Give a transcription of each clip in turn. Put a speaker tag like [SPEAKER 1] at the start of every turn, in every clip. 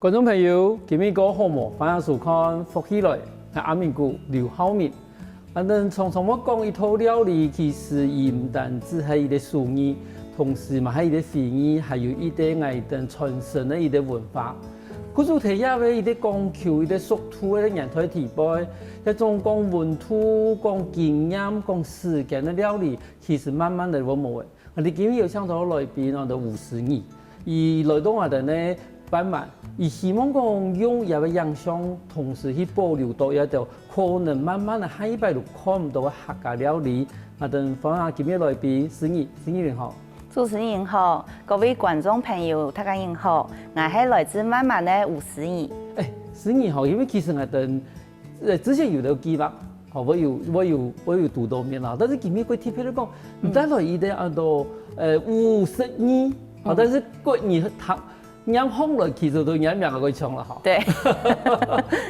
[SPEAKER 1] 观众朋友，今日个好无？欢迎收看福起来，系阿明哥刘浩明。常常我讲一套料理，其实伊唔单只系伊个厨艺，同时嘛系伊个ฝี艺，还有伊个爱等传承的伊个文化。古主题下尾伊个讲求伊个熟土的人才提杯，一种讲温度、讲经验、讲时间的料理，其实慢慢的我冇诶。我哋今日有请到来宾，我哋吴思义，伊来到我哋呢。办满，伊希望讲用一个影像，同时去保留到一条可能慢慢的下一辈都看唔到嘅客家料理。等放下今日来宾，思义你好，
[SPEAKER 2] 主持人好，各位观众朋友大家好，我係来自满满的吴思义。
[SPEAKER 1] 思义好，因为其实之前有了计划，我有读到面啦，但是今日佢特别讲，唔单来伊哋52，但是过年他。啱烘了，其實都啱兩個唱了哈。
[SPEAKER 2] 對，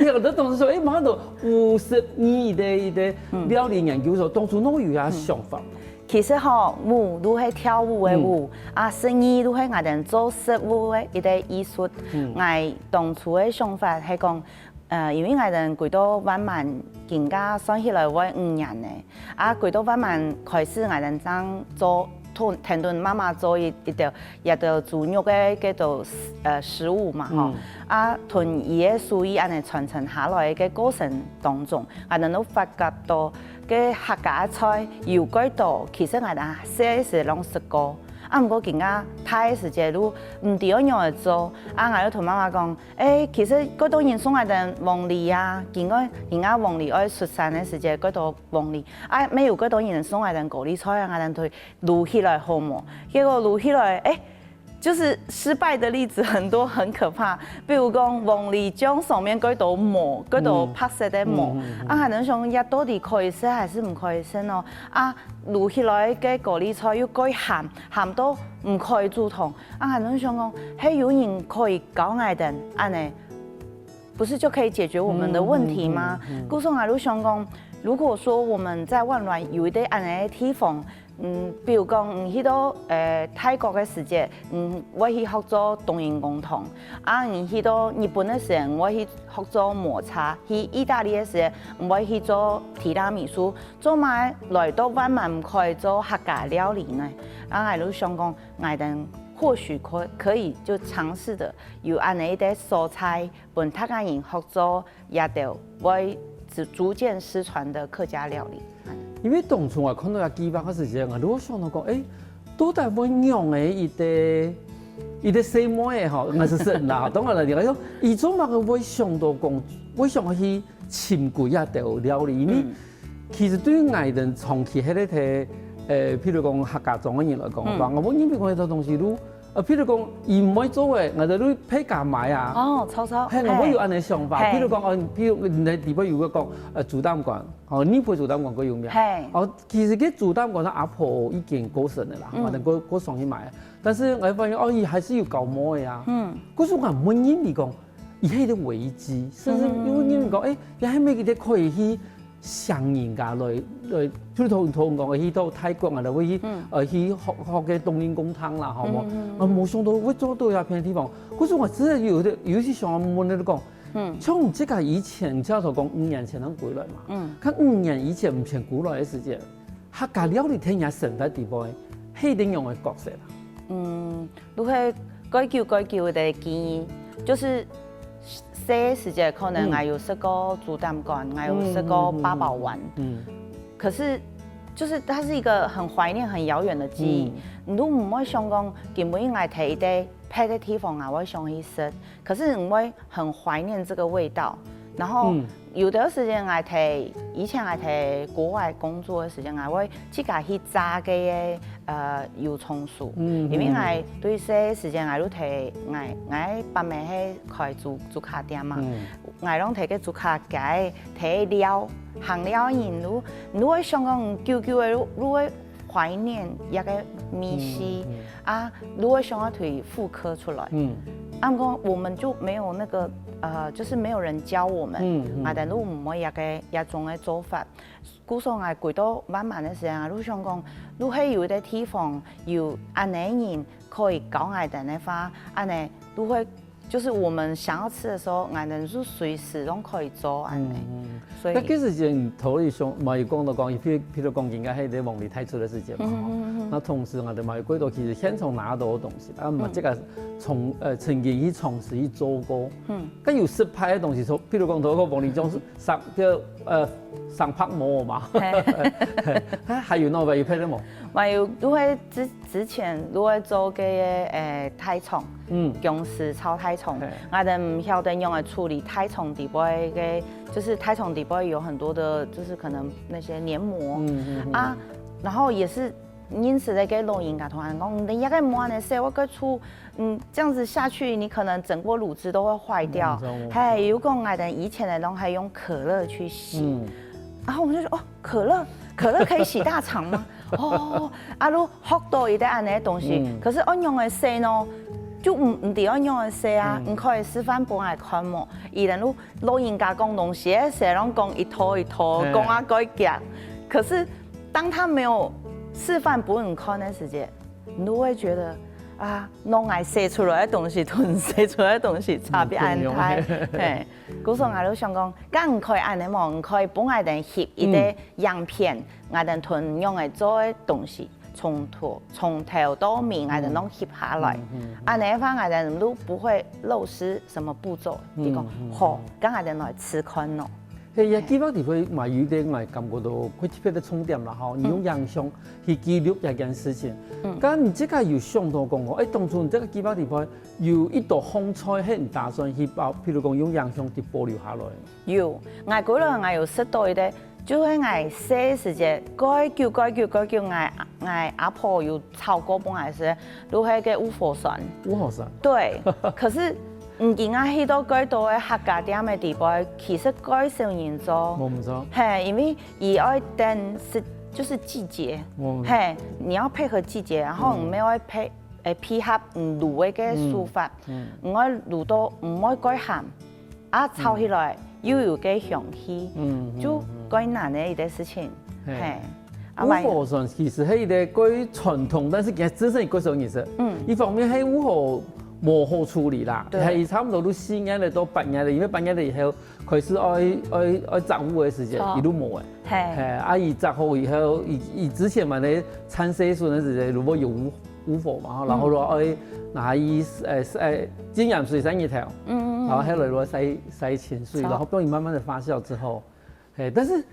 [SPEAKER 1] 有的同事說，馬上都52的料理研究所，當初我有下想法。
[SPEAKER 2] 其實吼，舞都係跳舞的舞，生意都係我哋做食物的一個藝術。我當初的想法係講，因為我哋幾多慢慢更加算起來會5年嘅，幾多慢慢開始我哋爭做。聽到媽媽做一道豬肉嘅嗰道食物嘛，同伊嘅屬於安尼傳承下來嘅過程當中，我哋都發覺到嘅客家菜有幾多，其實我哋細時攏食過，唔過更加太時間都唔知樣樣做，我哋同媽媽講，其實嗰道人送我哋黃梨啊，見過人家黃梨愛出產嘅時間嗰道黃梨，沒有嗰道人送我哋高麗菜啊，我哋去滷起來好冇，結果滷起來，就是失敗的例子很多，很可怕。比如講黃梨醬上面嗰道膜，嗰道白色的膜，可能想一到底可以食還是唔可以食咯？滷起來嘅高麗菜又過鹹，鹹到唔可以煮湯。可能想講，係有人可以教我哋，安尼，不是就可以解決我們的問題嗎？故所我都想講，如果說我們在溫暖有一啲安尼嘅地方。比如講，去到泰國嘅時節，我去學做冬陰功湯；去到日本嘅時候，我去學做抹茶；去意大利嘅時候，我去做提拉米蘇。做埋來到慢慢唔可以做客家料理呢？我都想講，我哋或許可以就嘗試的有安尼啲蔬菜，本客家人學做一道會逐漸失傳的客家料理。
[SPEAKER 1] 因為當初我看到個計劃嘅時候，我都想到講，到底乜樣嘅一個細妹吼，我是說嗱，當然啦，你講，伊做乜嘅會想到講，會想去尋過一道料理，因為其實對於外人長期喺度睇，譬如講客家莊嘅人來講，我因為我呢套東西都。譬如講，伊唔可以做嘅，我哋都批價買啊。
[SPEAKER 2] 炒。
[SPEAKER 1] 係我有安尼想法。譬如講，譬如你地方有個講，豬膽館，呢輩豬膽館佢有咩？其實嘅豬膽館，阿婆已經過身嘅啦，我哋過上去買。但是我發現，伊還是要搞模嘅呀。嗰時我問人哋講，伊係啲危機，甚至有人講，又係咩嘅可以去上人家來，譬如同講去到泰國啊，就會去學嘅冬陰功湯啦，好冇？我冇想到會做到一片地方。嗰時我真係有時想問你講，像唔知個以前，之後就講5年前能過來嘛？看5年以前唔前過來嘅時間，客家料理聽人成喺地方，係點樣嘅角色啦？
[SPEAKER 2] 都係改叫嘅建議，就是細時節可能我有食過豬膽乾，我有食過八寶丸，可是就是它是一個很懷念、很遙遠的記憶。你都唔會想講，根本我睇一啲拍的地方我會想去食，可是唔會很懷念這個味道。然後有的時間以前我睇國外工作的時間，我會自己去炸嘅油蔥酥，因為我對些時間我都睇我爸媽係開煮卡店嘛，我攏睇個煮卡街睇料行料人，如果想講久嘅，如果懷念一個米食如果想要推復刻出來，按講我們就沒有那個。就是沒有人教我們，我哋都唔會一種嘅做法。故所我攰到慢慢嘅時候，我都想講，都係有啲地方要安尼人可以教我哋嘅話，安尼都會就是我们想要吃的时候，俺能是随时都可以做安尼。所以，
[SPEAKER 1] 那其实前头里上嘛有讲到讲，譬如讲人家喺啲梦里太出的事情嘛，那同时我哋嘛有几多其实先从拿到的东西，啊嘛这个从曾经去尝试去做过，咁有失败的东西，譬如讲头个梦里种上拍膜嘛，还有那个有拍的冇？
[SPEAKER 2] 还有如果之前如果做嘅太重，公司炒太重，我哋唔晓得用来处理太重底部嘅。就是太重底部有很多的，就是可能那些黏膜啊，然后也是因此在给录音噶，同人讲你一个膜呢，说我个出，这样子下去，你可能整锅卤汁都会坏掉。还有讲我哋以前的人还用可乐去洗，然后我就说哦，可乐可以洗大肠吗？哦，啊，如喝到一啲安尼东西，可是我用的洗呢？就唔地安用的说啊，你可以示范俾我看嘛。伊人都老人家讲东西，成日拢讲一套一套，讲啊改讲。可是当他没有示范俾你看的时间，你都会觉得啊，弄爱说出来的东西同说出来的东西差别安太。嘿，古时候我都想讲，咁唔可以安尼嘛，唔可以帮我哋翕一啲样片，我哋同用嚟做嘅东西。从头到尾，俺哋拢翕下来，安尼方俺哋都不会漏失什么步骤。你讲好，咁俺哋来吃看咯。
[SPEAKER 1] 係呀，基本地方嘛有啲我感覺到佢特別的重點啦，吼，你用影像去記錄一件事情。咁你即個有想到講哦，當初這個基本地方有一道風采係唔打算去包，譬如講用影像去保留下來。
[SPEAKER 2] 有，我嗰度我有識到一啲。就係我細時節改叫，我阿婆有炒過幫我食，都係個五火山。
[SPEAKER 1] 五火山。
[SPEAKER 2] 對，可是唔見我去到幾多嘅客家店嘅地步，其實改少人做。
[SPEAKER 1] 我唔做。
[SPEAKER 2] 係因為而愛等是就是季節，係你要配合季節，然後唔要配合滷嘅煮法，唔愛滷到唔愛改鹹，啊炒起來又有個香氣，就。最難的一件事情，係。
[SPEAKER 1] 五火山其實係一個最傳統，但是其實真正嗰種意思。一方面係五火冇好處理啦，係差唔多都4年嚟到8年嚟，因為8年嚟以後開始愛摘烏嘅時間，伊都冇嘅。係。啊，伊摘好以後，伊之前嘛咧產生時陣時間，如果有五火嘛，然後就愛拿伊精鹽水洗一條，然後喺嚟洗清水，然後當伊慢慢的發酵之後。但是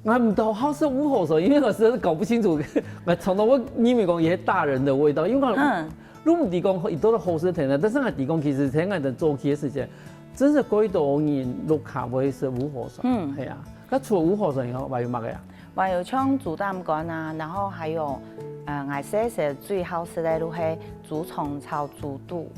[SPEAKER 1] 我唔到好是五火山，因为我实在是搞不清楚，我从头我你咪讲也大人的味道，因为我如果地讲伊都是好食甜的，但是我地讲其实听我哋做起嘅時間，真是幾多人落卡會是五火山，係啊。咁除了五火山以後，還有乜嘅呀？
[SPEAKER 2] 還有像豬膽乾啊，然後還有我食最好食嘅都係竹蟲炒豬肚。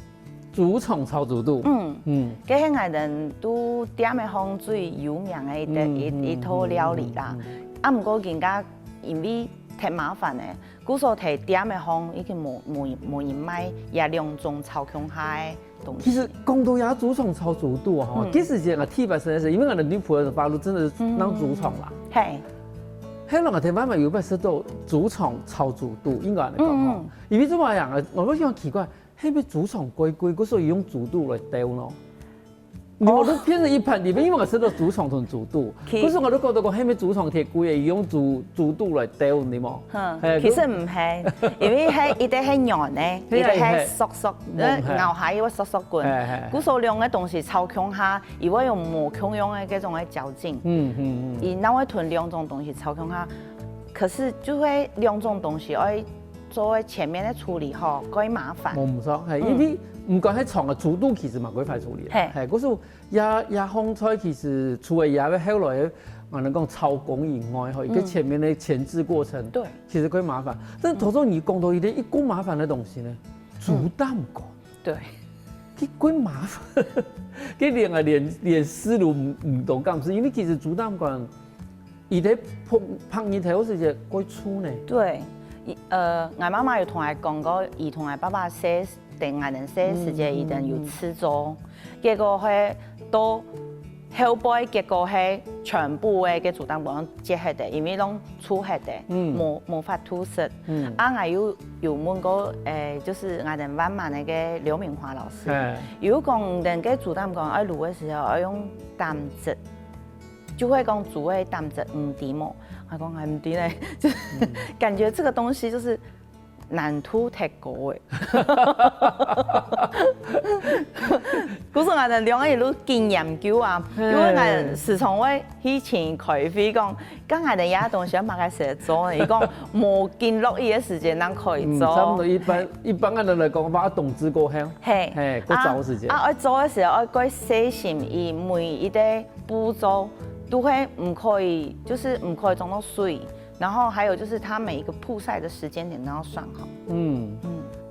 [SPEAKER 1] 竹蟲炒豬肚，
[SPEAKER 2] 嗰係我哋都點嘅方最有名嘅一套料理啦。啊，唔過人家因為太麻煩咧，古時候提點嘅方已經冇人買，也兩種炒強下嘅東西。
[SPEAKER 1] 其實講到也竹蟲炒豬肚啊，其實係我特別食嘅，因為我哋女僕嘅發路真係當竹蟲啦。係。喺我哋媽媽有冇食到竹蟲炒豬肚？應該嚟講，因為做乜樣啊？我覺得奇怪。係咪竹蟲貴貴，嗰時候用豬肚嚟雕咯？我都偏咗一盤裡面，因為我食到竹蟲同豬肚，嗰時我都覺得講係咪竹蟲太貴嘅，用豬肚嚟雕你冇？
[SPEAKER 2] 其實唔係，因為係一啲係羊咧，一啲係縮，咬下要縮縮棍。嗰時候用嘅東西超強下，如果用冇強用嘅嗰種嘅嚼勁，而那會囤兩種東西超強下，可是就會兩種東西愛。做前面的處理吼，幾麻煩。冇唔錯，係因為唔講喺床嘅豬肚其實嘛幾快處理。係嗰時候也烘菜其實除了也後來我哋講炒工以外，嗬，佢前面的前置過程，對，其實幾麻煩。但係頭先你講到一個麻煩嘅東西呢，豬膽乾，對，佢幾麻煩，佢連思路唔到咁事，因為其實豬膽乾，伊喺烹熱頭時就幾粗呢。對。我媽媽有同我講過，伊同我爸爸寫定我哋寫時間，伊定要吃咗，結果係到后背结果係全部嘅主擔管結合的，因為攏粗合的，無法突出。我有問過就是我哋灣漫嘅劉明華老師，如果講人嘅主擔管愛錄嘅時候，要用擔子，就會講主嘅擔子唔低嘛。我講係唔低咧，就感覺這個東西就是難吐太高誒。古時我哋兩個一路經研究啊，因為我哋時常會去請佢飛講，咁我哋有東西乜嘅時候做，伊講冇經落雨嘅時間，咱可以做。
[SPEAKER 1] 差唔多一般嘅人嚟講，把冬至過後，係過早時間。
[SPEAKER 2] 我做嘅時候，我該細心伊每一個步驟都會唔可以，就是唔可以撞到水。然後還有就是它每一個曝曬的時間點都要算好。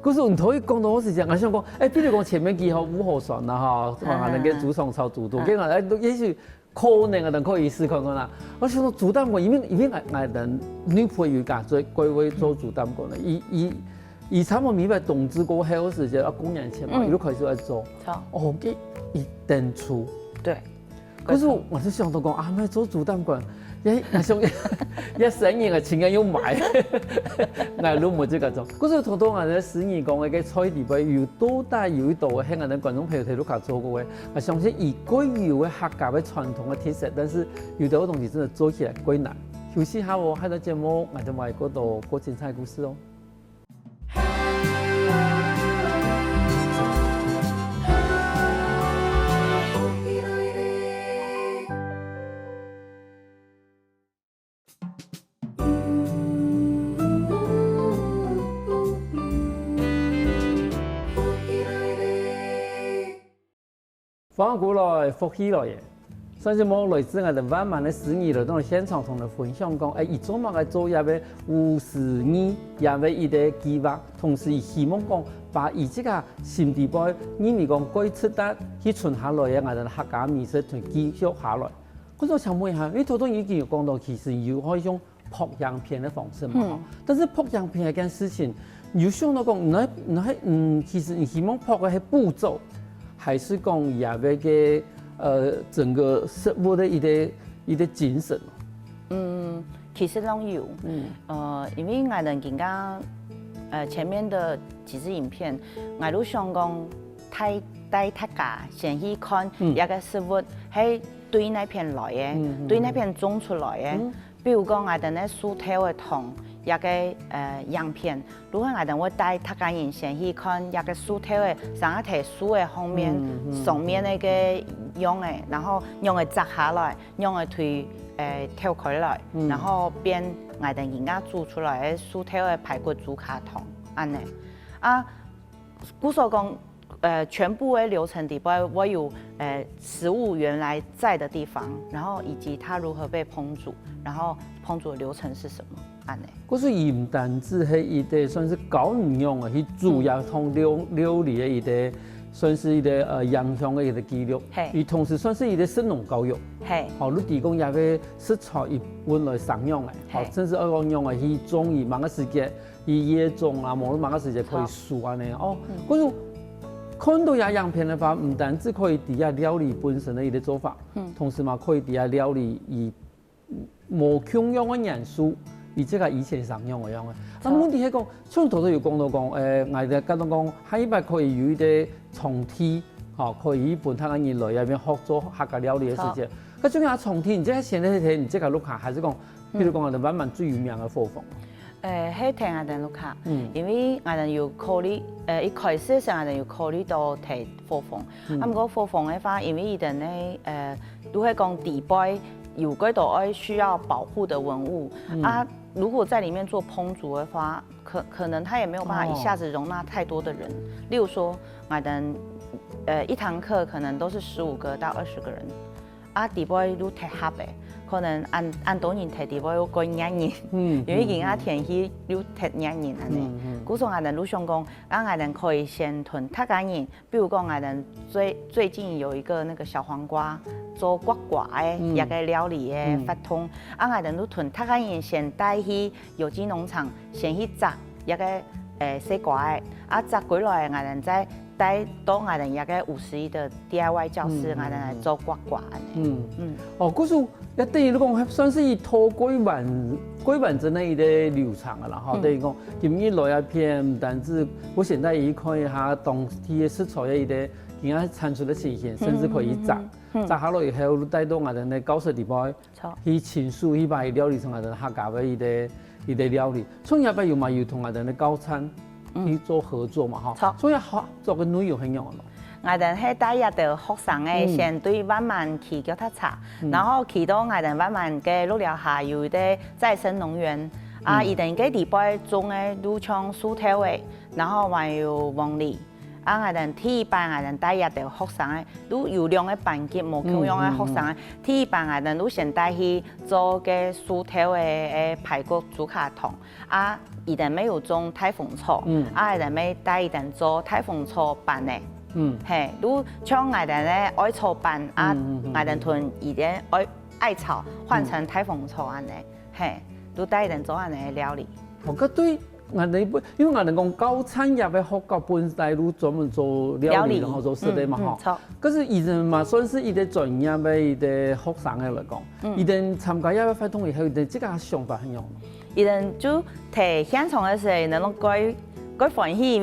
[SPEAKER 1] 可是你頭一講到我時間，我想講，比如講前面幾號5號船啦哈，話能夠主上超主動，跟住也許可能啊，能可以試看看啦。我想講主擔管，因為我人女朋友家做歸位做主擔管啦，以差唔多明白冬至過後時間啊，過年前嘛，一路開始來做，哦，一定出。對。可是我就想到講啊，咪做主擔管。一生意嘅錢嘅要買，我都冇這個做。嗰時同到我哋12年講嘅菜地位要多大有一度嘅，喺我哋觀眾朋友睇到佢做過嘅，我相信以貴有嘅客家嘅傳統嘅特色，但是有啲東西真係做起來貴難。休息下喎，下個節目我哋話嗰度過精彩故事哦。翻過來福起來嘅，所以我來自我哋灣漫嘅12年來到現場同你分享講，伊做乜嘅做也要52年，也要一個計劃，同時希望講把伊這個新地位，因為講過出得去存下來嘅我哋客家美食同繼續下來。嗰種想問下，你頭先已經有講到，其實有可以用拍樣片嘅方式嘛？但是拍樣片係件事情，有想到講，其實你希望拍嘅係步驟。還是講也為個整個食物的一個精神。
[SPEAKER 2] 其實都有。因為我哋更加前面的幾支影片，我都想講帶大家先去看一個食物係對那片來嘅，對那片種出來嘅。比如講我哋咧薯條嘅湯。一個樣片，如果我哋會帶客家人先去看一個薯條嘅上一條樹嘅後面上面那個樣嘅，然後樣嘅摘下來，樣嘅腿挑開來，然後變我哋人家煮出來嘅薯條嘅排骨豬卡湯，安尼啊，古所講全部嘅流程底部我有食物原來在的地方，然後以及它如何被烹煮，然後烹煮的流程是什麼。
[SPEAKER 1] 嗰個唔單止係一個算是教人用嘅，去煮也同料理嘅一個算是一個營養嘅一個記錄，而同時算是一個生農教育。好，你提供一個食材一般來商用嘅，好，甚至要講用嘅去種以某個時間，以野種啊，某個時間可以熟啊呢。哦，嗰個看到也樣片嘅話，唔單止可以底下料理本身嘅一個做法，同時嘛可以底下料理以無共用嘅元素。而即係以前常用嘅樣嘅，咁問題係講，像頭先有講到講，我哋講到講，喺呢邊可以有啲重梯，嚇可以本thân嘅人來入邊學做客家料理嘅事情。咁仲有重梯，唔知喺前兩天，唔知係碌下，還是講，譬如講我哋灣漫最有名嘅火鳳。
[SPEAKER 2] 喺聽我哋碌下，因為我哋要考慮，一開始上我哋要考慮到睇火鳳，咁個火鳳嘅話，因為伊哋咧，都係講地背有嗰度需要保護的文物啊。如果在裡面做烹煮的話，可能它也沒有辦法一下子容納太多的人。例如說，我哋一堂課可能都是15個到20個人，啊，地位都太合嘅，可能按多人睇地位要過1人，因為而家天氣要太1人安尼。故所我哋都想講，我哋可以先囤客家人，比如講我哋最近有一個那個小黃瓜。做骨瓜嘅一個料理嘅法通，啊，我哋都囤客家人先帶去有機農場，先去摘一個西瓜嘅，啊摘過來我哋再带到我哋一個51的 DIY 教室，我哋來做刮刮安尼。
[SPEAKER 1] 哦，嗰數一等於你講算是拖幾萬真的一個流程啊啦，哈，等於講今日來一片，唔單止我現在已看一下當地的食材嘅一個而家產出的情形，甚至可以摘下來以後帶到我哋嘅教室裡邊去親屬去把料理成我哋客家嘅一個料理，從入邊又嘛要同我哋嘅教餐去做合作嘛，哈，所以合作嘅內容很樣咯。
[SPEAKER 2] 我哋係帶入到學生嘅先對慢慢去腳踏車，然後去到我哋慢慢嘅路了下游的再生農園，啊，一定嘅地方種嘅都像薯條嘅，然後還有黃梨。啊！我哋第一班我哋帶入到學生嘅，都有兩個班級冇共用嘅學生嘅。第一班我哋都先帶去做嘅薯條嘅排骨豬腳湯，啊，一定沒有種太鳳草，啊，一定沒帶一定做太鳳草班嘅，係，都將我哋咧愛草班啊，我哋同一定愛草換成太鳳草安尼，係，都帶一定做安尼嘅料理。
[SPEAKER 1] 我覺得對。我哋因為我哋講教餐業嘅學校本身都專門做料理，然後做食的嘛吼。可是以前嘛算是一個專業嘅一個學生嘅來講，一定參加一個活動以後，一定即個想法很樣。
[SPEAKER 2] 一定就睇現場嘅時候，能夠改歡喜，因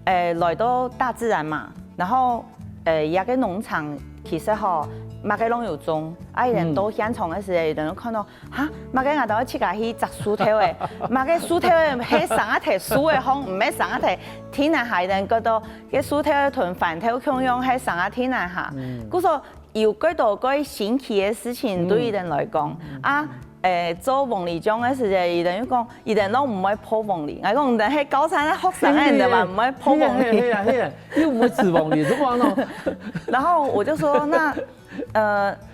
[SPEAKER 2] 為來到大自然嘛，然後一個農場其實吼。馬雞攏有種，啊！人到現場嘅時候，人都看到嚇，馬雞我到去家去摘薯條嘅，馬雞薯條嘅係上一提薯嘅風，唔係上一提天南下人覺得嘅薯條同飯條共用係上一天南下。故說有幾多個新奇嘅事情對於人來講，啊！做黃梨醬嘅時候，有人講，有人都唔會鋪黃梨，我講唔係教餐學生嘅人嘛，唔會鋪黃梨。
[SPEAKER 1] 又唔會吃黃梨，怎麼咯？
[SPEAKER 2] 然後我就說那。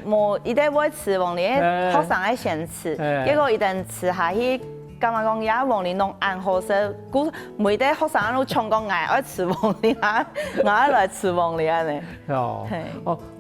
[SPEAKER 2] 冇一定會吃黃梨，學生係先吃，結果一定吃下去，咁啊講而黃梨弄暗好食，估每啲學生都搶講嗌愛吃黃梨啊，嗌來吃黃梨啊你。
[SPEAKER 1] 哦，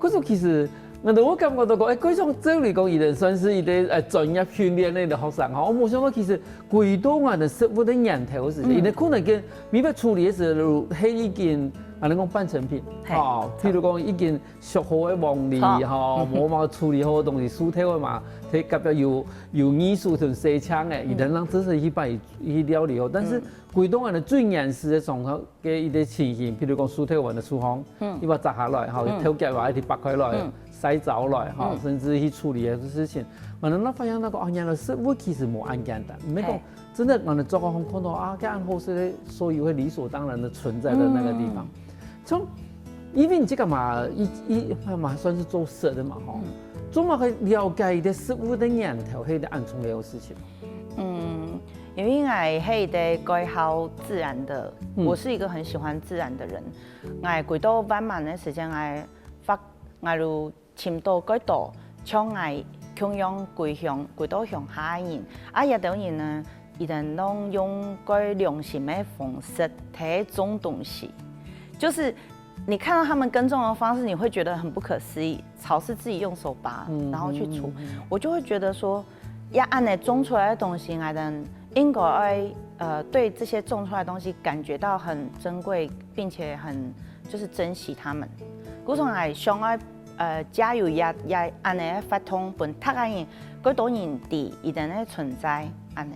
[SPEAKER 1] 嗰種其實我感覺到講，嗰種照嚟講，一定算是一啲專業訓練類嘅學生哈。我冇想到其實幾多我哋食物嘅源頭是，因為可能跟未必處理嘅時候係已經。啊，你講半成品，哦，譬如講已經熟好嘅黃梨，吼，冇嘛處理好嘅東西，薯條嘅嘛，佢夾咗有藝術同細腔嘅，而能讓只是去擺去料理好。但是貴東人嘅最原始嘅狀態嘅一啲情形，譬如講薯條雲嘅廚房，你把摘下來，吼，挑夾話一啲拔開來，洗走來，吼，甚至去處理嘅事情，我哋發現那個原來食物其實冇咁簡單，唔係講真的我哋做個空看到啊，咁好食嘅，所以會理所當然的存在的那個地方。從因為你這個嘛，嘛算是做食的嘛，吼，總嘛去了解一啲食物的源頭，係啲安重要嘅事情。
[SPEAKER 2] 因為我係一個愛好自然的，我是一個很喜歡自然的人。我幾多晚晚嘅時間，我就尋到幾多，像我共用歸鄉幾多鄉下人，啊有啲人呢，一定攏用個良心嘅方式嚟種東西。就是你看到他們耕種的方式，你會覺得很不可思議。草是自己用手拔，然後去除，我就會覺得說，要按你種出來的東西，我哋應該對這些種出來的東西感覺到很珍貴，並且很就是珍惜他們。故種係想愛加油也按你發通本他個人嗰多人地一定咧存在按你。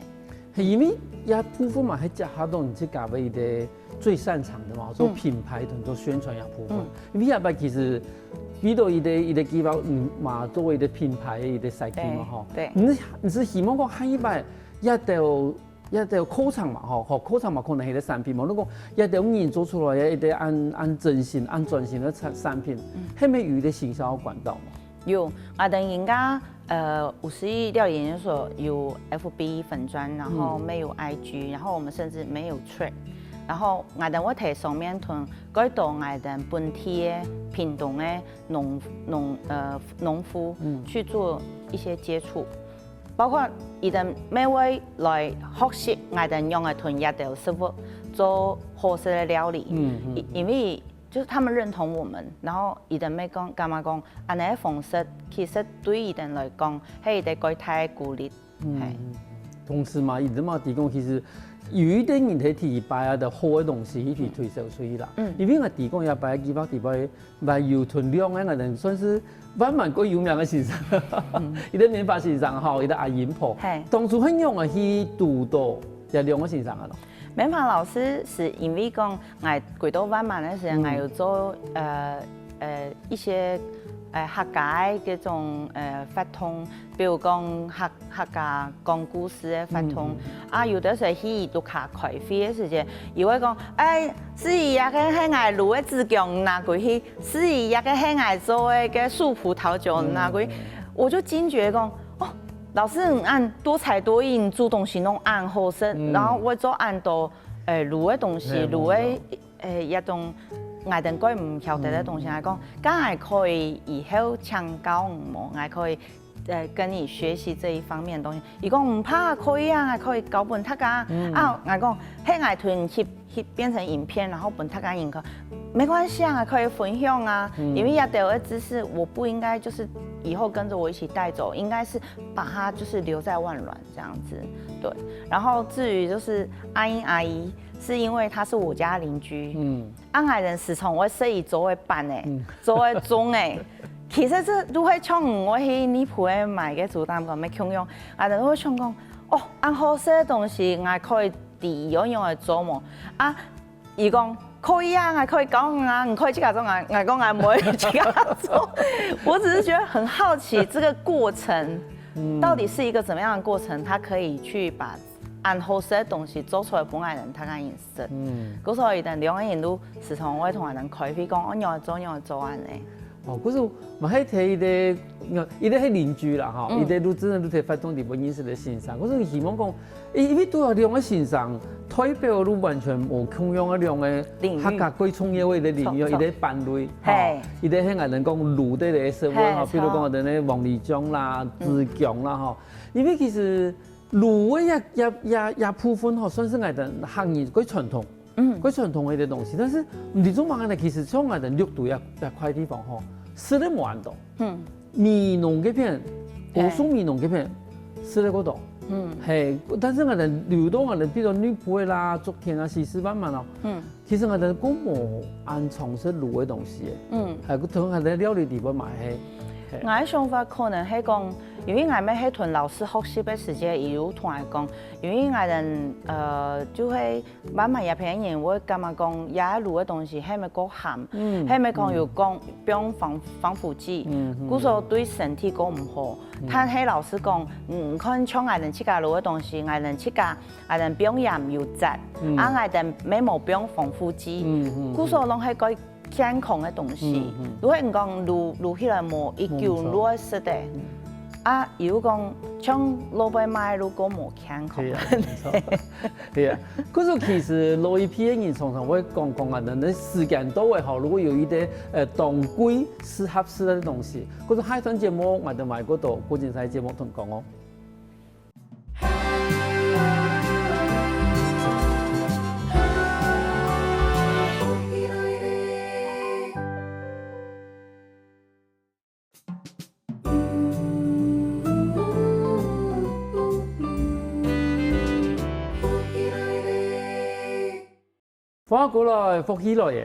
[SPEAKER 1] 係因為也部分嘛，係加下到你自己嘅一啲最擅長的嘛，做品牌同做宣傳也部分。因為也不其實遇到一個機會嘛，作為一個品牌嘅一個設計嘛，吼。
[SPEAKER 2] 對。
[SPEAKER 1] 你是希望講下一擺一條口場嘛，吼，口場嘛可能係個產品嘛。如果一條人做出來一啲按真心、按專心嘅產品，係咪有啲行銷管道嘛？
[SPEAKER 2] 有，我哋人家51料理研究所有 FB 粉專，然後沒有 IG， 然後我們甚至沒有 Thread。然後我哋會喺上面同幾多我哋本地嘅屏東嘅農夫去做一些接觸，包括一定每位來學習我哋用嘅同一條師傅做好食嘅料理，因為就是他們認同我們，然後一定咩講幹嘛講，安尼嘅方式其實對一定來講係一個太鼓勵，係。
[SPEAKER 1] 同時嘛，一定嘛提供其實。有一啲人去提拔啊，就好嘅東西去推銷出去啦。因為我提供也擺幾百地擺賣油囤量嘅，我哋算是萬萬個有名嘅先生，伊啲棉花先生吼，伊啲阿銀婆，當初很用嘅去讀到也兩個先生啊咯。
[SPEAKER 2] 棉花老師是因為講我幾多萬萬嘅時候，我要做一些客家嘅種發通，比如講客家講故事嘅發通，有啲時候去讀下開會嘅時間，伊會講司儀也個喺我錄嘅子強拿過去，司儀也個喺我做嘅樹葡萄酒拿過去，我就驚覺講老師按多才多藝，做東西攏按好勢，然後我做按到錄嘅東西，錄嘅一種。我哋該唔曉得嘅東西嚟講，梗係可以以後請教我，我可以跟你學習這一方面嘅東西。如果唔怕可以啊，可以教本大家我講喺我團去變成影片，然後本大家認可，沒關係啊，可以分享啊。因為一條嘅知識，我不應該就是以後跟着我一起帶走，應該是把它就是留在萬巒這樣子。對，然後至於就是阿英阿姨。是因為他是我家鄰居，安愛人時從我說伊做為辦誒，做為種誒。其實這都會唱我去尼泊爾買嘅豬膽乾咩共用，啊，人會唱講按好些東西我可以第二樣嚟做麼？伊講可以啊，我可以講啊，唔可以自己做啊，我講我唔會自己做。我只是覺得很好奇，這個過程到底是一個怎麼樣的過程？他可以去把按好些東西做出來本愛人，他嘅認識。嗰時候伊哋兩個人都時常我同人開會講，我樣做安尼。
[SPEAKER 1] 嗰時候咪喺睇伊哋係鄰居啦，吼，伊哋都真係都睇發動啲本認識嘅先生。嗰時候希望講，因為都有兩個先生，代表都完全冇同樣嘅兩個客家歸創業位嘅領域，伊哋伴侶，伊哋係人講路啲嘅社會，吼，比如講我哋咧王立江啦、志強啦，吼，因為其實。路也部分吼，算是我哋行業嗰傳統，嗰傳統嘅東西。但是你種話咧，其實像我哋綠度一塊地方吼，試得冇咁多。米農嗰片，古松米農嗰片，試得嗰度。係，但是我哋流動我哋，比如尼泊爾啦、竹田啊、西施萬巒咯。其實我哋講冇按從事路嘅東西嘅。係，佢同我哋料理地方買係。
[SPEAKER 2] 我嘅想法可能係講，因為我咪喺同老師學習嘅時間，伊有同我講，因為我哋就係慢慢一片人會感覺講，也路嘅東西係咪過鹹，係咪講要講用防腐劑，嗰時候對身體講唔好。但係老師講，唔可以像我哋自家路嘅東西，我哋自家我哋不用鹽油質，我哋咩冇不用防腐劑，嗰時候攏係個健康嘅東西，如果人講錄起來冇一嚿攞食的，如果講像老闆賣如果冇健康，
[SPEAKER 1] 係啊，嗰時候其實老一批嘅人常常會講啊，你時間到嘅後，如果有一啲當歸適合食嘅東西，嗰種海鮮節目我哋賣嗰度，嗰陣時節目同講哦。翻過來福起來嘅，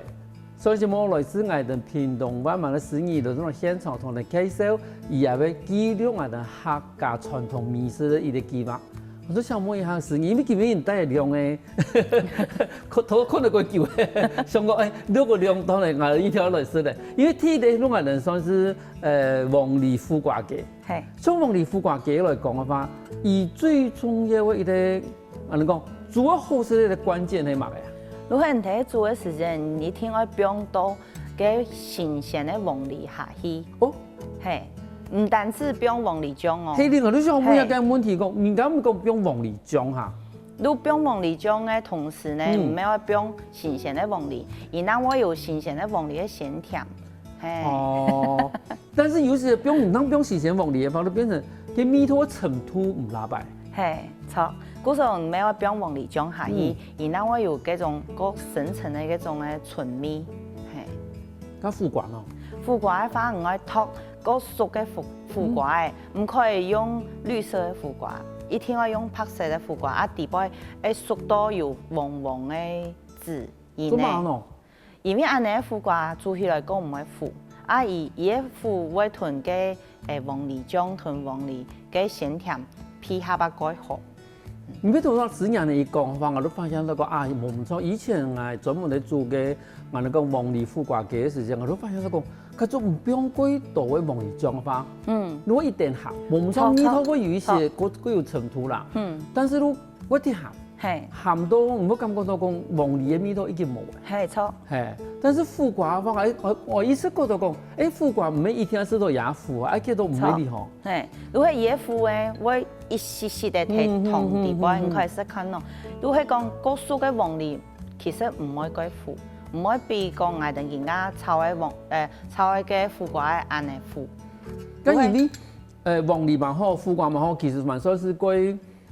[SPEAKER 1] 所以我來自我哋屏東萬巒嘅市議度，種現場同你介紹，而也要記錄我哋客家傳統美食嘅一個計劃。我都想問一下市議，因為今日人帶量嘅，可能個叫上個呢個量當然我一條來食咧，因為天地攏我哋算是黃梨苦瓜雞。係，從黃梨苦瓜雞來講嘅話，以最重要嘅一個，我哋講做得好食嘅關鍵係乜嘢？
[SPEAKER 2] 如果你喺做嘅時間，你聽我講到嘅新鮮嘅黃梨下去，係唔單止用黃梨醬哦。
[SPEAKER 1] 係，另外你想問一個問題講，人家唔講用黃梨醬嚇？
[SPEAKER 2] 你用黃梨醬嘅同時呢，唔係話用新鮮嘅黃梨，而那我有新鮮嘅黃梨嘅鮮甜。
[SPEAKER 1] 哦，但是有時唔當用新鮮黃梨嘅話，就變成啲味道程度唔拉白。
[SPEAKER 2] 係錯。嗰時候唔係話用黃梨醬下去，而那我有嗰種嗰深層嘅嗰種嘅醇味，係。
[SPEAKER 1] 加苦瓜咯。苦
[SPEAKER 2] 瓜反而我托嗰熟嘅苦瓜，唔可以用綠色嘅苦瓜，一一定要用白色的副瓜，啊，底部会熟到有黄黄的籽以内。因为安尼副瓜煮起来讲唔会腐，啊，伊个腐会囤个黄梨浆、囤黄梨，个咸甜配合啊改好。
[SPEAKER 1] 你别多少10年的一讲法，我都发现那个啊，我们从以前我专门在做嘅，我那个黄梨苦瓜嘅时间，我都发现那个，佢做唔用几多的黄梨浆法。如果一点咸，我们从里头会有一些各有程度啦。但是如果我啲咸。咸到唔好感覺到講黃梨嘅味道已經冇嘅，
[SPEAKER 2] 錯。
[SPEAKER 1] 但是苦瓜方我意思覺得講，苦瓜唔係一天食到也苦啊，叫到唔係厲害。
[SPEAKER 2] 如果野苦嘅，我一絲絲的睇同地方應該是看咯。如果講嗰數嘅黃梨，其實唔可以改苦，唔可以比講嗌人人家炒嘅苦瓜安尼苦。
[SPEAKER 1] 咁而呢黃梨嘛好，苦瓜嘛好，其實還算是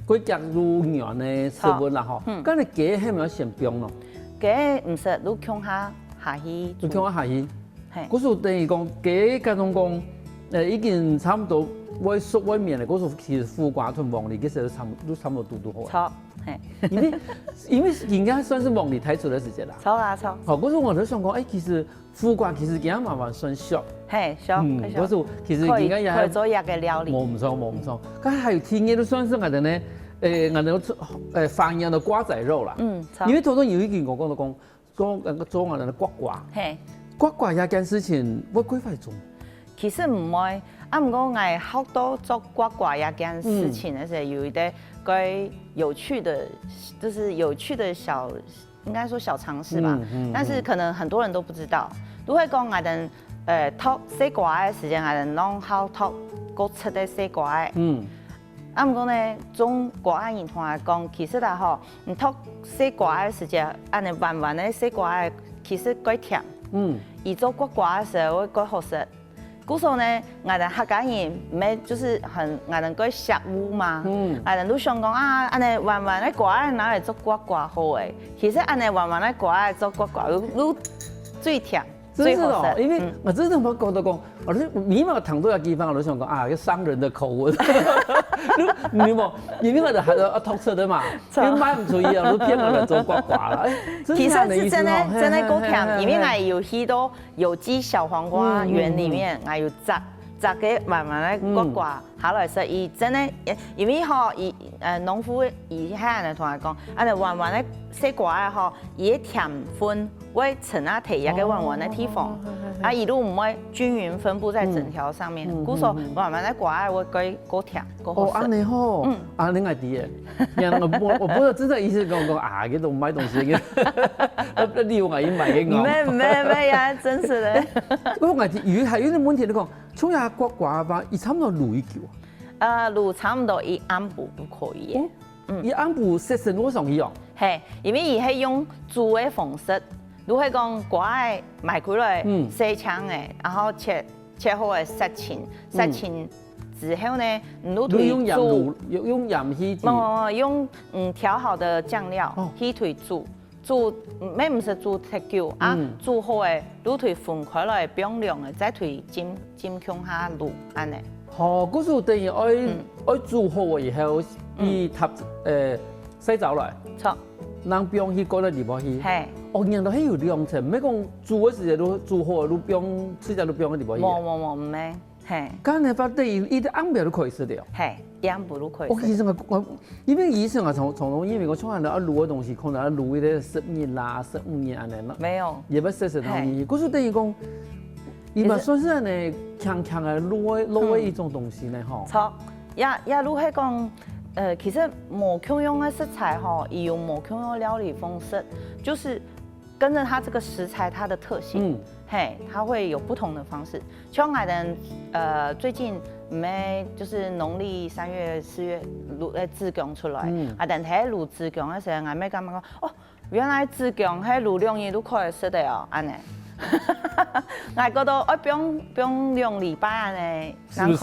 [SPEAKER 1] 佢夾入園嘅食物啦，嗬。咁你雞係咪要先冰咯？
[SPEAKER 2] 雞唔食，你強下去。
[SPEAKER 1] 你強下去。嗰時等於講雞嗰種講，已經差唔多會熟會面嘅。嗰時其實苦瓜同黃梨其實都差唔多都好。錯，因為人家算是黃梨推出嘅時節啦。
[SPEAKER 2] 錯啦錯。
[SPEAKER 1] 嗰時我就想講，其實苦瓜其實幾慢慢算熟。
[SPEAKER 2] 熟。
[SPEAKER 1] 嗰時其實人家也
[SPEAKER 2] 可以做一個料理。
[SPEAKER 1] 冇唔錯。咁還有天嘅都算是我哋呢。我哋方言的瓜仔肉啦，因為頭先有一件我講到講做我哋的瓜瓜，瓜一件事情我幾快做？
[SPEAKER 2] 其實唔會，唔過我學到做瓜一件事情嘅時候，有一啲個有趣的，就是有趣的小，應該說小嘗試吧。但是可能很多人都不知道。如果講我哋托西瓜嘅時間，我哋弄好托嗰出的西瓜嘅。唔過呢，種瓜人同我講，其實啊嗬，唔托西瓜嘅時間，安尼彎彎的西瓜其實幾甜。而做瓜嘅時候會幾好食。故說呢，我哋客家人咩就是我哋幾食物嘛。我哋都想講啊，安尼彎彎的瓜拿嚟做瓜好誒。其實安尼彎彎的瓜做瓜，都最甜。
[SPEAKER 1] 真是哦，因為我真係冇覺得講，我哋你嘛糖都有地方，我都想講啊，要傷人的口吻。你冇，因為我哋係托出的嘛，你買唔出去啊，都騙我哋做瓜啦。
[SPEAKER 2] 其實是真的夠甜，因為我有許多有機小黃瓜園裡面，我有摘嘅慢慢的瓜下來食，伊真的，因為嗬，農夫以下人同我講，安尼彎彎的西瓜嗬，伊甜分會層下提一個彎彎的地方，啊，伊都唔會均勻分布在整條上面。故說彎彎的瓜會夠甜，夠好食。
[SPEAKER 1] 哦，安尼好，安尼係啲嘅。我不是真的意思講啊，佢都買東西嘅，你要我買嘅我。
[SPEAKER 2] 咩呀，真是的。
[SPEAKER 1] 嗰個係魚係有啲問題，你講沖下瓜吧，伊差唔多滷一球。
[SPEAKER 2] 滷差唔多一安步都可以嘅。
[SPEAKER 1] 伊安步食成攞上去哦。
[SPEAKER 2] 係，因為伊係用煮嘅方式。如果講瓜買回來西腸嘅，然後切好嘅殺青之後呢，你都推煮。
[SPEAKER 1] 用鹽去煮。
[SPEAKER 2] 用調好的醬料去推煮，咩唔是煮太久啊？煮好嘅，你推分開來冰涼嘅，再推浸強下滷安尼。
[SPEAKER 1] 哦，嗰時等於愛煮好以後，伊塔洗走來。
[SPEAKER 2] 錯。
[SPEAKER 1] 讓冰去過來地方去。係。哦，人都係有兩層，唔係講煮嘅時候都煮好，都冰洗走都冰喺地方去。
[SPEAKER 2] 冇唔咩，係。
[SPEAKER 1] 咁你發覺伊啲安表都可以食掉。
[SPEAKER 2] 係，安表都可以食。
[SPEAKER 1] 我其實我因為以前我從因為我從來滷嘅東西，可能滷啲10年啦、15年安尼啦。
[SPEAKER 2] 沒有。
[SPEAKER 1] 也不食東西，嗰時等於講。伊嘛算是安尼強嘅滷嘅一種東西呢，吼。
[SPEAKER 2] 錯，也滷係講，其實冇共用嘅食材吼，也有冇共用料理方式，就是跟着它這個食材它的特性，它會有不同的方式。像我哋最近就是農曆3月4月滷子薑出來，啊，但係滷子薑嘅時候，我咪感覺講，哦，原來子薑係滷兩日都可以食得哦，安尼。我覺得我不用2禮拜安尼，
[SPEAKER 1] 是不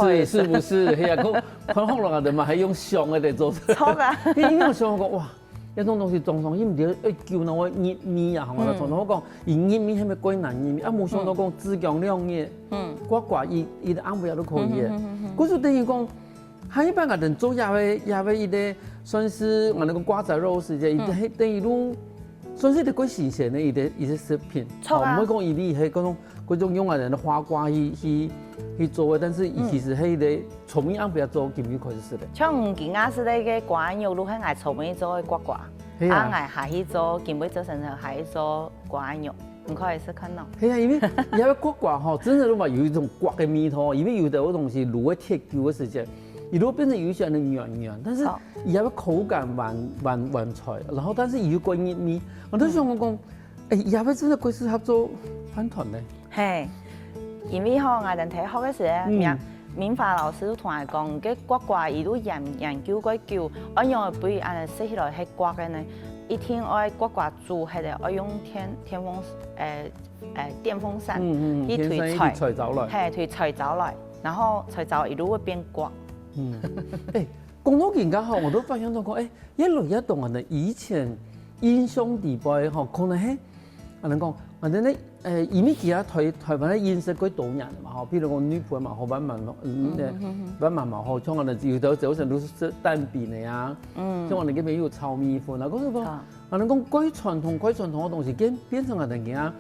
[SPEAKER 1] 是？係啊，可能我哋嘛係用上嘅嚟做。
[SPEAKER 2] 錯啊！
[SPEAKER 1] 因為我想講哇，一種東西裝上，伊唔知叫那個醃味啊，我同我講，伊醃味係咪貴難醃味？啊，冇想到講子薑2日，瓜伊啲安排都可以嘅。嗰時等於講，还一般个人做也为一个算是我那个瓜仔肉是这，伊等于拢算是一个新鲜的一个食品。
[SPEAKER 2] 错啊。
[SPEAKER 1] 唔好讲伊哩迄嗰种用个人的花瓜去做的，但是伊其实迄个炒面安不要做，金鱼可以吃的。
[SPEAKER 2] 像唔见啊是那个瓜肉，如果爱炒面做的瓜瓜，啊爱下去做金鱼做成了，下去做瓜肉。唔可以是看到。
[SPEAKER 1] 係啊，因為因為刮刮哈，真的都話有一種刮的味道，因為有的東西滷的鐵久的時間，你如果變成有一些人的軟，但是伊有口感完脆，然後但是伊又過熱味，我都想講，伊有真的貴適合做飯團咧。
[SPEAKER 2] 係，因為吼我哋睇學嘅時候，明華老師都同我講，個刮刮伊都研究過久，我用嘅比按食起來係刮嘅呢。一天我刮刮煮，係咧我用電風扇去推菜走來，係推菜走來，然後菜走一路會變刮。
[SPEAKER 1] 講到而家我都發現到講，一類一動人哋以前印象地輩可能係人講，人哋咧因為其他台灣咧飲食幾多人嘛譬如講女伴嘛好慢嘛好，像我哋有到早晨都食蛋餅嘅啊，像我哋嗰邊有炒米粉啊，嗰種人講幾傳統嘅東西，變成人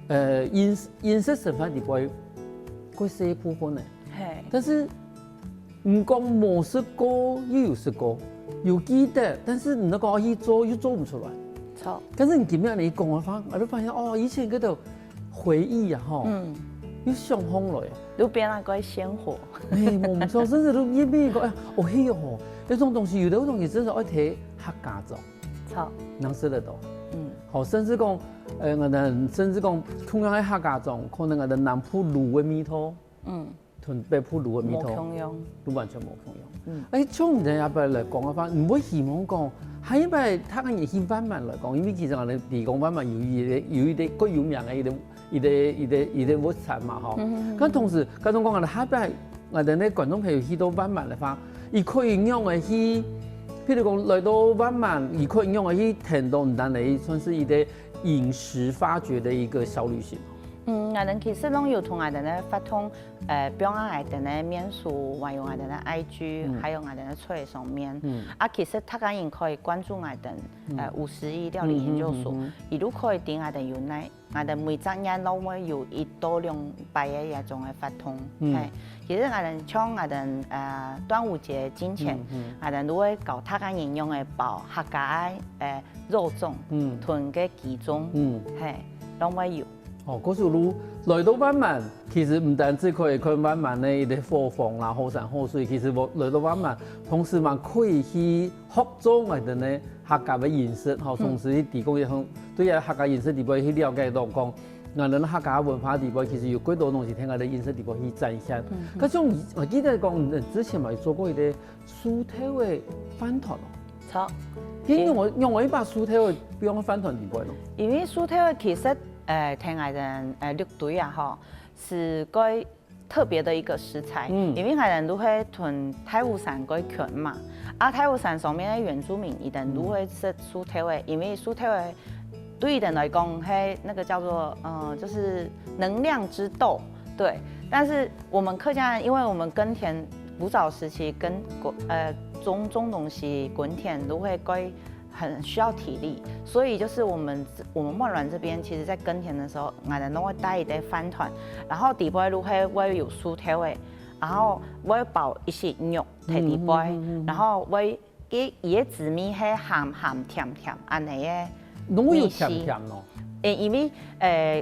[SPEAKER 1] 哋飲食成分地輩幾細部分嘅，但是唔講冇試過又有試過，有記得，但是你講去做又做唔出來。但是你今日你講我都發現以前嗰度回憶啊，又上風來，
[SPEAKER 2] 都變得怪鮮活。
[SPEAKER 1] 冇錯，甚至都一邊個係有種東西，有啲東西真係愛睇客家做，能食得到。好，甚至講我哋甚至講同樣喺客家做，可能我哋南部滷嘅味道，同北部滷嘅味道，都完全冇同樣。從人家嚟講嘅話，唔會希望講。係因為他嘅嘢先翻民嚟講，因為其實我哋地講翻民有一啲個有名嘅一啲物產嘛，嗬。咁同時，嗰種講我哋下邊我哋啲觀眾朋友去到翻民嚟話，而可以用嘅去，譬如講來到翻民，而可以用嘅去聽到唔單係算是一啲飲食發掘嘅一個小旅行。
[SPEAKER 2] 我哋其實都有同我哋咧發通，比如我哋咧面書，還有我哋咧 IG，還有我哋咧脆上面。其實大家人可以關注我哋51料理研究所，亦都可以點我哋有咧，我哋每週日都會有1到2擺嘅一種嘅發通。其實我哋像我哋端午節之前，我哋都會搞大家人用嘅包客家肉粽、豚嘅雞粽，都會有。
[SPEAKER 1] 嗰條路來到灣民，其實唔單止可以看灣民的一啲貨房啦、好山好水，其實來到灣民，同時嘛可以去學做我哋呢客家嘅飲食，同時去提供一項對客家飲食地方去了解到講，我哋客家文化地方其實有幾多東西聽我哋飲食地方去展現。咁像我記得講，之前咪做過一啲酥條嘅飯團咯。用我一把酥條嘅比方飯團地方咯。
[SPEAKER 2] 因為酥條其實聽我哋綠隊啊，是個特別的一個食材，因為我哋都會屯太武山個圈嘛，太武山上面嘅原住民一定都會食酥條嘅，因為酥條嘅對人來講係那個叫做就是能量之豆，對。但是我們客家人，因為我們耕田古早時期種東西滾田都會很需要體力，所以就是我們萬巒這邊，其實在耕田的時候，我哋都會帶一啲飯團，然後底部路會有酥條嘅，然後會包一些肉喺底部，然後會伊嘅紫米係鹹鹹甜甜安尼嘅
[SPEAKER 1] 味絲，
[SPEAKER 2] 因為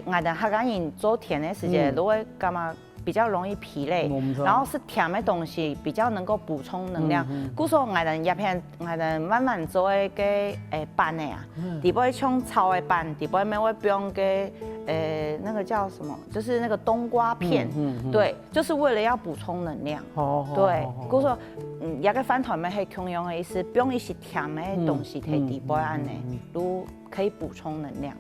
[SPEAKER 2] 我哋客家人做田嘅時間都會幹嘛？比較容易疲累，然後是甜的東西比較能夠補充能量。故說我哋一片我哋慢慢做一個飯的啊，底部像炒的飯，底部面會用個那個叫什麼，就是那個冬瓜片，對，就是為了要補充能量。對，故說一個飯團咪係同樣的意思，不用一些甜的東西喺底部安尼，都可以補充能量。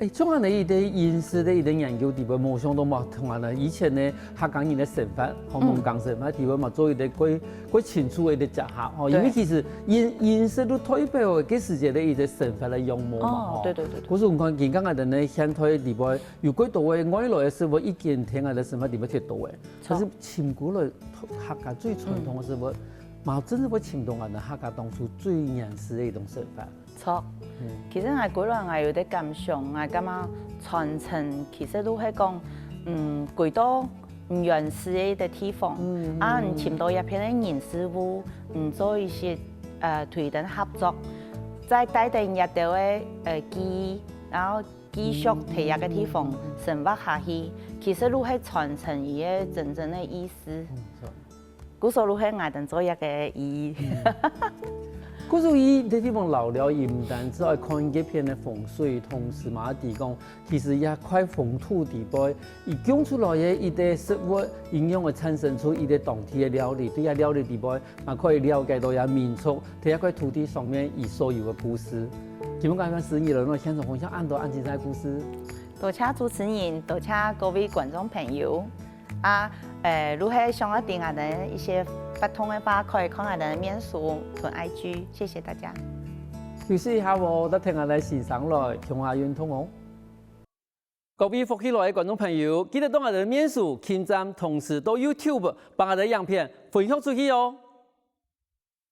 [SPEAKER 1] 中国的一啲饮食的一啲研究，地方冇相當嘛同啊呢。以前呢，客家人的食法，我們講食法，地方嘛做一啲過清楚的結合哦。因為其實飲食都代表嘅時節的一啲食法的樣貌嘛。
[SPEAKER 2] 對。
[SPEAKER 1] 嗰時我講健康嘅人呢，現在地方有幾多嘅外來嘅食物，一件聽嘅食物地方太多嘅。但是前古來客家最傳統嘅食物，嘛真係會傳統啊！客家當初最原始的一種食法。
[SPEAKER 2] 錯，其實我過來我有啲感想，我感覺傳承其實都係講，幾多原始嘅地方，尋到一片嘅人事物，做一些推動合作，在帶定一條嘅然後繼續睇一個地方生活下去，其實都係傳承伊嘅真正嘅意思。嗰時都係我哋做一個意義。
[SPEAKER 1] 嗰時伊啲地方老了，伊唔單止愛看一片嘅風水，同時嘛地講，其實一塊風土地方，伊講出來嘅一啲食物營養會產生出一啲當地嘅料理，對一料理地方，嘛可以了解到一民族喺一塊土地上面伊所有嘅故事。基本講是伊哋現場分享按多按幾隻故事。
[SPEAKER 2] 多謝主持人，多謝各位觀眾朋友。如果想要聽我哋一些不同嘅話，可以看我哋嘅面書同 IG， 謝謝大家。
[SPEAKER 1] 休息一下喎，得聽我哋時尚來強下運通哦。各位福氣來嘅觀眾朋友，記得到我哋嘅面書、網站，同時到 YouTube 把我哋嘅影片分享出去哦。